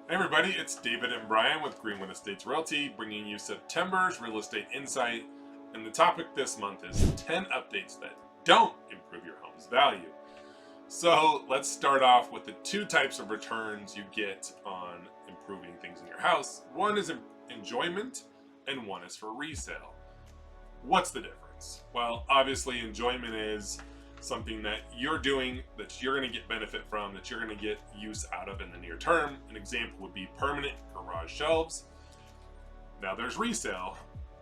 Hey everybody, it's David and Brian with Greenwood Estates Realty, bringing you September's real estate insight. And the topic this month is 10 updates that don't improve your home's value. So let's start off with the two types of returns you get on improving things in your house. One is enjoyment and one is for resale. What's the difference? Well, obviously enjoyment is something that you're doing that you're going to get benefit from, that you're going to get use out of in the near term. An example would be permanent garage shelves. Now there's resale,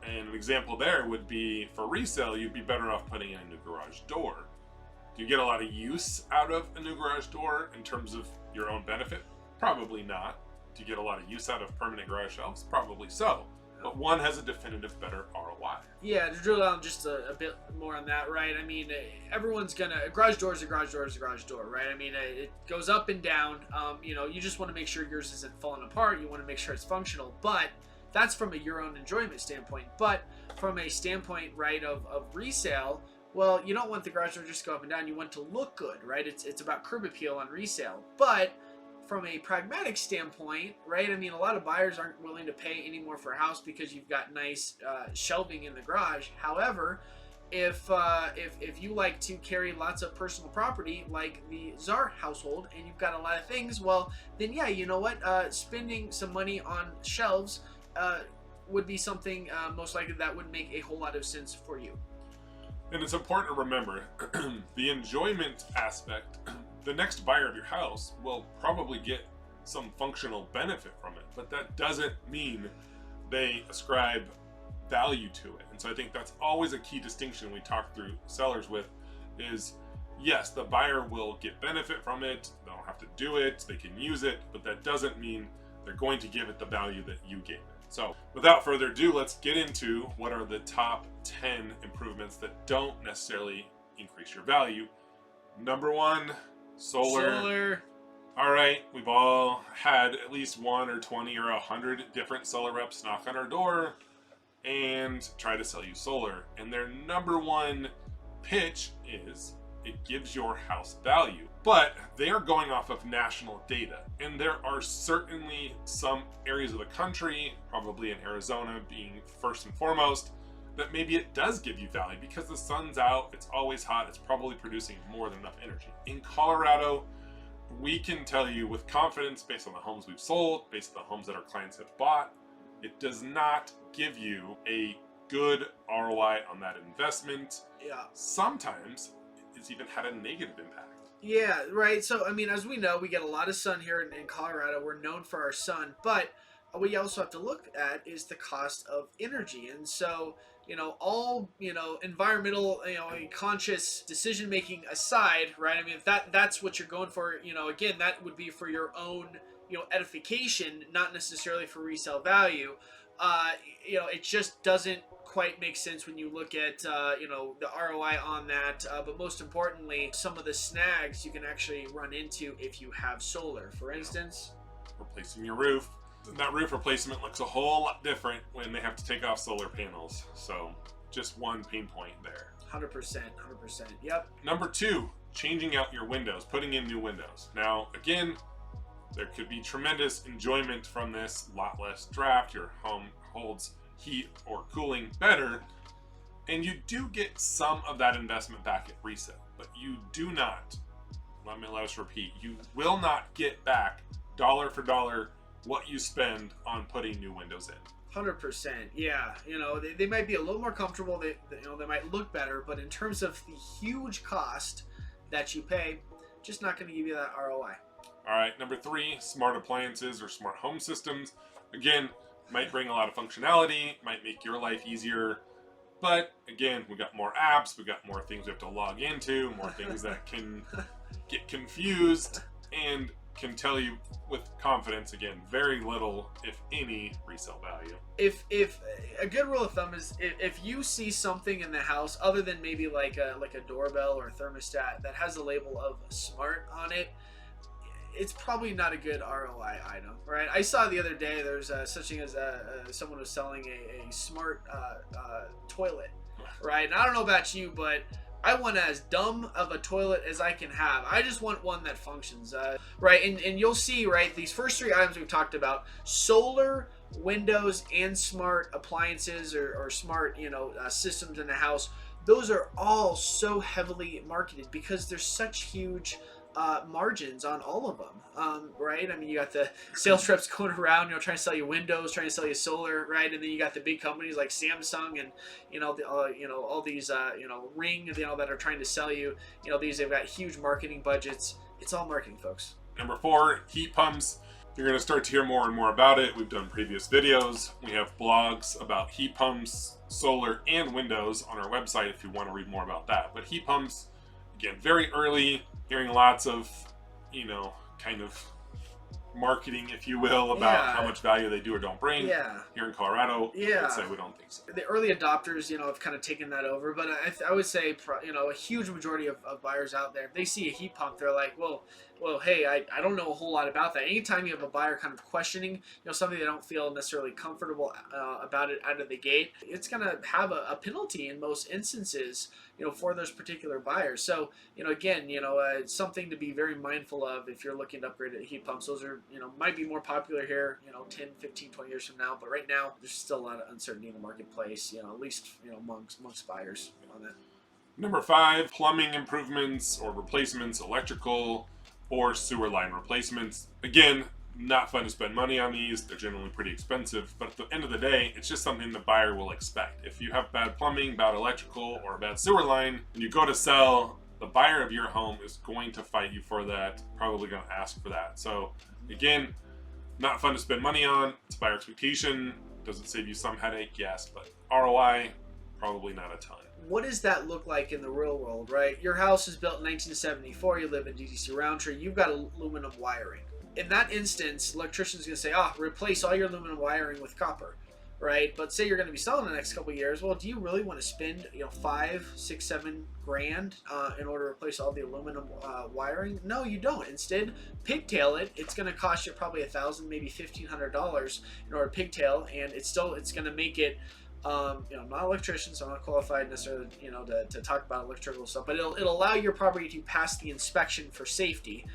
and an example there would be for resale, you'd be better off putting in a new garage door. Do you get a lot of use out of a new garage door in terms of your own benefit? Probably not. Do you get a lot of use out of permanent garage shelves? Probably so. But one has a definitive better ROI. Yeah, to drill down just a bit more on that, right? I mean, everyone's gonna, a garage door is a garage door is a garage door, right? I mean, it goes up and down. You just want to make sure yours isn't falling apart. You want to make sure it's functional, but that's from your own enjoyment standpoint. But from a standpoint, right, of resale, well, you don't want the garage door just to go up and down. You want it to look good, right? It's about curb appeal on resale. But from a pragmatic standpoint, right? I mean, a lot of buyers aren't willing to pay any more for a house because you've got nice shelving in the garage. However, if you like to carry lots of personal property like the Czar household and you've got a lot of things, well, then yeah, you know what? Spending some money on shelves would be something most likely that would make a whole lot of sense for you. And it's important to remember the enjoyment aspect. The next buyer of your house will probably get some functional benefit from it, but that doesn't mean they ascribe value to it. And so I think that's always a key distinction we talk through sellers with is, yes, the buyer will get benefit from it. They don't have to do it. They can use it, but that doesn't mean they're going to give it the value that you gave it. So without further ado, let's get into what are the top 10 improvements that don't necessarily increase your value. Number one, solar. All right, we've all had at least 1 or 20 or 100 different solar reps knock on our door and try to sell you solar. And their number one pitch is it gives your house value. But they are going off of national data. And there are certainly some areas of the country, probably in Arizona being first and foremost, that maybe it does give you value because the sun's out, it's always hot, it's probably producing more than enough energy. In Colorado, we can tell you with confidence, based on the homes we've sold, based on the homes that our clients have bought, it does not give you a good ROI on that investment. Yeah. Sometimes it's even had a negative impact. Yeah, right. So, I mean, as we know, we get a lot of sun here in Colorado. We're known for our sun, but what you also have to look at is the cost of energy. And so, all, environmental, conscious decision making aside, right? I mean, if that's what you're going for, again, that would be for your own, edification, not necessarily for resale value. It just doesn't quite make sense when you look at, the ROI on that. But most importantly, some of the snags you can actually run into if you have solar. For instance, replacing your roof. That roof replacement looks a whole lot different when they have to take off solar panels. So just one pain point there. 100%. Yep. Number two, changing out your windows, putting in new windows. Now, again, there could be tremendous enjoyment from this, a lot less draft. Your home holds heat or cooling better. And you do get some of that investment back at resale, but you do not, let us repeat, you will not get back dollar for dollar what you spend on putting new windows in. 100%. Yeah. They might be a little more comfortable. They might look better, but in terms of the huge cost that you pay, just not going to give you that ROI. All right. Number three, smart appliances or smart home systems. Again, might bring a lot of functionality, might make your life easier. But again, we got more apps, we got more things we have to log into, more things that can get confused and can tell you with confidence, again, very little, if any, resale value. If a good rule of thumb is if you see something in the house other than maybe like a doorbell or a thermostat that has a label of smart on it, it's probably not a good ROI item, right? I saw the other day there's such thing as someone was selling a smart toilet, right? And I don't know about you, but I want as dumb of a toilet as I can have. I just want one that functions, right? And you'll see, right, these first three items we've talked about, solar, windows, and smart appliances or smart, systems in the house, those are all so heavily marketed because there's such huge margins on all of them, right? I mean, you got the sales reps going around, trying to sell you windows, trying to sell you solar, right? And then you got the big companies like Samsung and all these Ring, that are trying to sell you, they've got huge marketing budgets. It's all marketing, folks. Number 4, heat pumps. You're going to start to hear more and more about it. We've done previous videos. We have blogs about heat pumps, solar, and windows on our website if you want to read more about that. But heat pumps, again, very early, hearing lots of, kind of marketing, if you will, about how much value they do or don't bring. Yeah. Here in Colorado, I'd say we don't think so. The early adopters, have kind of taken that over, but I would say, a huge majority of buyers out there, if they see a heat pump, they're like, well, hey, I don't know a whole lot about that. Anytime you have a buyer kind of questioning, something they don't feel necessarily comfortable about it out of the gate, it's going to have a penalty in most instances, for those particular buyers. So, again, it's something to be very mindful of if you're looking to upgrade heat pumps. Those are, might be more popular here, 10, 15, 20 years from now. But right now, there's still a lot of uncertainty in the marketplace, at least, amongst buyers on that. Number 5, plumbing improvements or replacements, electrical or sewer line replacements. Again, not fun to spend money on these. They're generally pretty expensive, but at the end of the day, it's just something the buyer will expect. If you have bad plumbing, bad electrical, or a bad sewer line, and you go to sell, the buyer of your home is going to fight you for that, probably going to ask for that. So again, not fun to spend money on. It's buyer expectation. Does it save you some headache? Yes, but ROI, probably not a ton. What does that look like in the real world, right? Your house is built in 1974. You live in DTC Roundtree. You've got aluminum wiring. In that instance, electrician's going to say, replace all your aluminum wiring with copper, right? But say you're going to be selling in the next couple of years. Well, do you really want to spend, 5, 6, 7 grand in order to replace all the aluminum wiring? No, you don't. Instead, pigtail it. It's going to cost you probably $1,000, maybe $1,500 in order to pigtail, and it's going to make it. I'm not an electrician, so I'm not qualified necessarily, to talk about electrical stuff, but it'll allow your property to pass the inspection for safety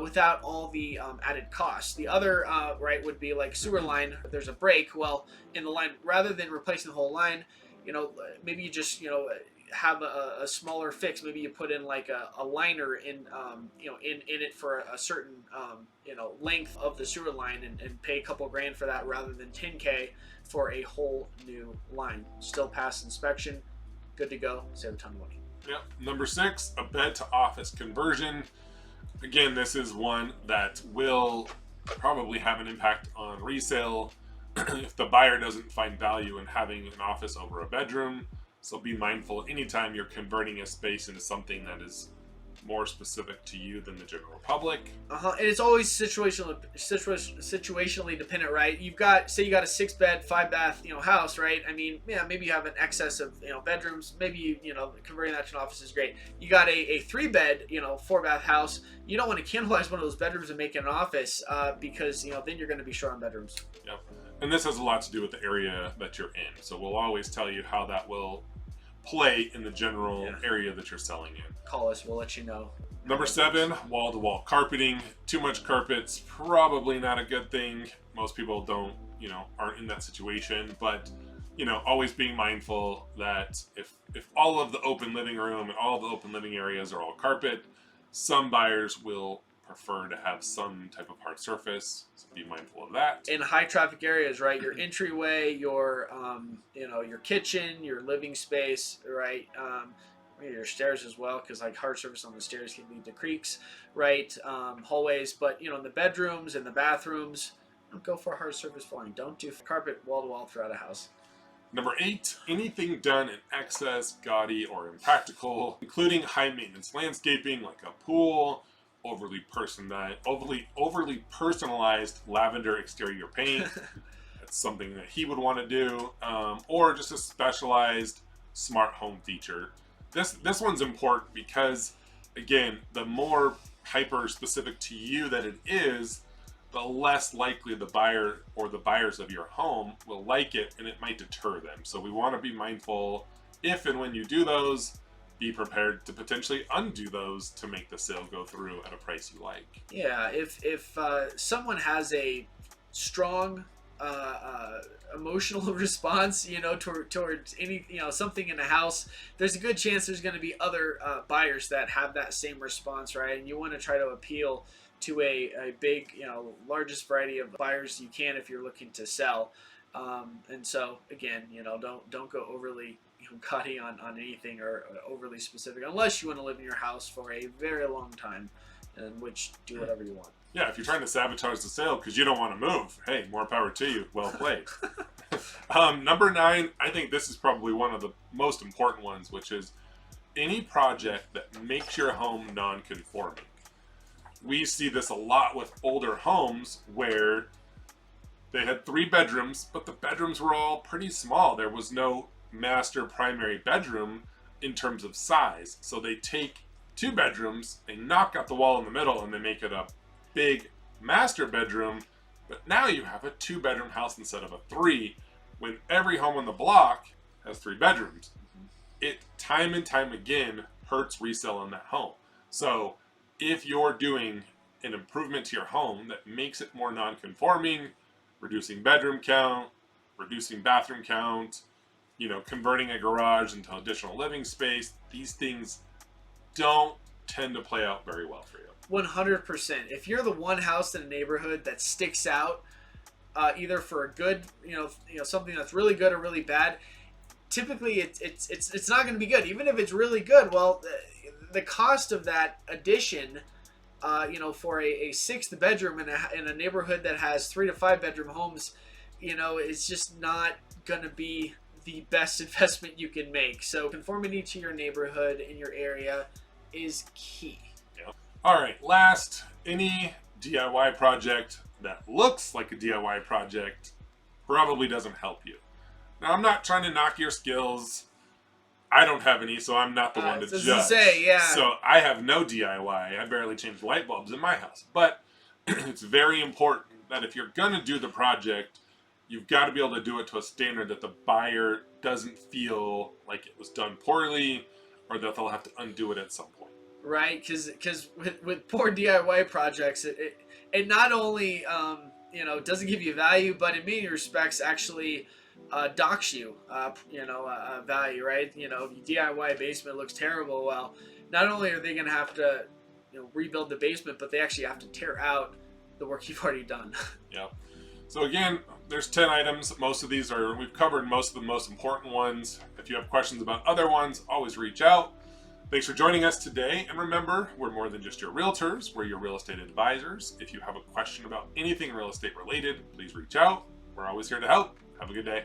without all the added costs. The other, would be like sewer line. If there's a break, well, in the line, rather than replacing the whole line, maybe you just, have a smaller fix. Maybe you put in like a liner in it for a certain, length of the sewer line and pay a couple grand for that rather than $10K for a whole new line. Still pass inspection, good to go, save a ton of money. Yep. Number 6, a bed to office conversion. Again, this is one that will probably have an impact on resale if the buyer doesn't find value in having an office over a bedroom. So be mindful anytime you're converting a space into something that is more specific to you than the general public. And it's always situationally dependent, right? You got a 6-bed, 5-bath, house, right? I mean, maybe you have an excess of, bedrooms. Maybe converting that to an office is great. You got a 3-bed, 4-bath house. You don't want to cannibalize one of those bedrooms and make it an office because then you're going to be short on bedrooms. Yep. And this has a lot to do with the area that you're in. So we'll always tell you how that will play in the general area that you're selling in. Call us, we'll let you know. Number 7, wall-to-wall carpeting. Too much carpet's probably not a good thing. Most people don't, aren't in that situation, but always being mindful that if all of the open living room and all of the open living areas are all carpet, some buyers will prefer to have some type of hard surface, so be mindful of that. In high traffic areas, right? Your entryway, your your kitchen, your living space, right? Your stairs as well, because like hard surface on the stairs can lead to creaks, right? Hallways, but in the bedrooms and the bathrooms, don't go for hard surface flooring. Don't do carpet wall to wall throughout a house. Number 8, anything done in excess, gaudy, or impractical, including high maintenance landscaping like a pool, overly personalized lavender exterior paint. That's something that he would want to do, or just a specialized smart home feature. This one's important because, again, the more hyper specific to you that it is, the less likely the buyer or the buyers of your home will like it, and it might deter them. So we want to be mindful if and when you do those be prepared to potentially undo those to make the sale go through at a price you like. Yeah, if someone has a strong emotional response, towards any, something in the house, there's a good chance there's going to be other buyers that have that same response, right? And you want to try to appeal to a big, largest variety of buyers you can if you're looking to sell. And so again, don't go overly gaudy on anything or overly specific, unless you want to live in your house for a very long time, in which do whatever you want. Yeah, if you're trying to sabotage the sale because you don't want to move, hey, more power to you. Well played. Number 9, I think this is probably one of the most important ones, which is any project that makes your home non-conforming. We see this a lot with older homes where they had 3 bedrooms, but the bedrooms were all pretty small. There was no master primary bedroom in terms of size. So they take 2 bedrooms, they knock out the wall in the middle, and they make it a big master bedroom. But now you have a 2-bedroom house instead of a 3, when every home on the block has 3 bedrooms. It time and time again hurts resale in that home. So if you're doing an improvement to your home that makes it more non-conforming, reducing bedroom count, reducing bathroom count, converting a garage into additional living space, these things don't tend to play out very well for you. 100%. If you're the one house in a neighborhood that sticks out, either for a good, something that's really good or really bad, typically it's not going to be good. Even if it's really good, well, the cost of that addition, for a 6th bedroom in a neighborhood that has 3 to 5 bedroom homes, it's just not going to be the best investment you can make. So conformity to your neighborhood in your area is key. Yeah. All right, last, any DIY project that looks like a DIY project probably doesn't help you. Now, I'm not trying to knock your skills. I don't have any, so I'm not the one to judge. So I have no DIY. I barely change light bulbs in my house. But it's very important that if you're going to do the project, you've got to be able to do it to a standard that the buyer doesn't feel like it was done poorly or that they'll have to undo it at some point. Right, because with poor DIY projects, it not only doesn't give you value, but in many respects actually docks you value, right? DIY basement looks terrible. Well, not only are they going to have to rebuild the basement, but they actually have to tear out the work you've already done. Yeah. So again, there's 10 items. Most of these we've covered most of the most important ones. If you have questions about other ones, always reach out. Thanks for joining us today. And remember, we're more than just your realtors. We're your real estate advisors. If you have a question about anything real estate related, please reach out. We're always here to help. Have a good day.